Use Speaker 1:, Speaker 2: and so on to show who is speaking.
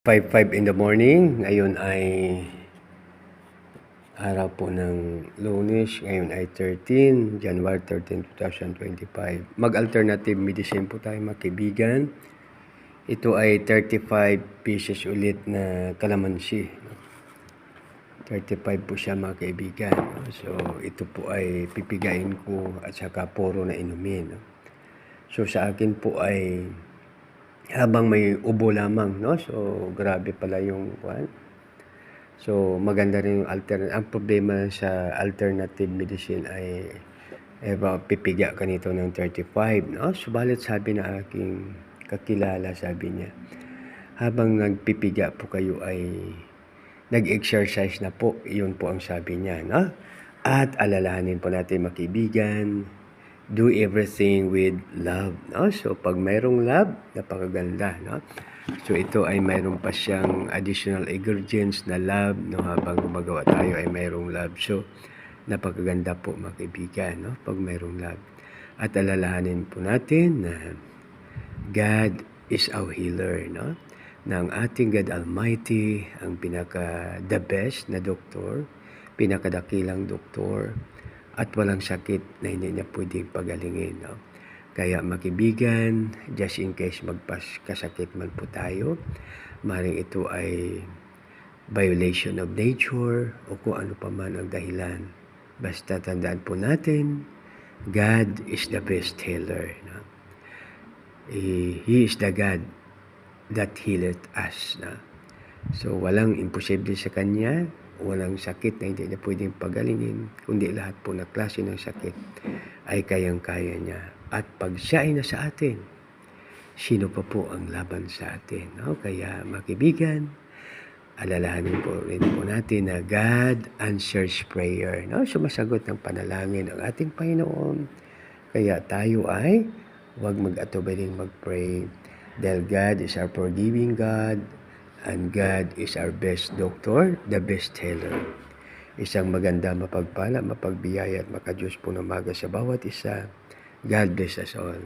Speaker 1: 5:05 in the morning. Ngayon ay araw po ng Lunes. Ngayon ay January 13, 2025. Mag-alternative medicine po tayo mga kaibigan. Ito ay 35 pieces ulit na kalamansi. 35 po siya mga kaibigan. So ito po ay pipigain ko at saka puro na inumin. So sa akin po ay habang may ubo lamang, no? So grabe pala yung one. So maganda rin yung alternative. Ang problema sa alternative medicine ay pipiga ka nito ng 35, no? Subalit sabi na aking kakilala, sabi niya, habang nagpipiga po kayo ay nag-exercise na po. Yun po ang sabi niya, no? At alalahanin po natin mga kaibigan, do everything with love, no? So pag mayroong love, napakaganda, no? So ito ay mayroon pa siyang additional ingredients na love, no? Habang gumagawa tayo ay mayroong love. So napakaganda po mga kaibigan, no? Pag mayroong love. At alalahanin po natin na God is our healer, no? Na ang ating God Almighty, ang the best na doktor, pinakadakilang doktor, at walang sakit na hindi niya pwedeng pagalingin, no? Kaya makibigan, just in case magkasakit man po tayo, maring ito ay violation of nature o kung ano pa man ang dahilan. Basta tandaan po natin, God is the best healer, no? He is the God that healeth us, no? So walang imposible sa Kanya, walang sakit na hindi niya pwedeng pagalingin, kundi lahat po na klase ng sakit ay kayang-kaya niya. At pag siya ay nasa atin, sino pa po ang laban sa atin, no? Kaya mga kaibigan, alalahanin po rin po natin na God answers prayer, no? Sumasagot ng panalangin ang ating Panginoon. Kaya tayo ay huwag mag-atubiling mag-pray, dahil God is our forgiving God, and God is our best doctor, the best healer. Isang maganda, mapagpala, mapagbiyaya at makadiyos po ng maga sa bawat isa. God bless us all.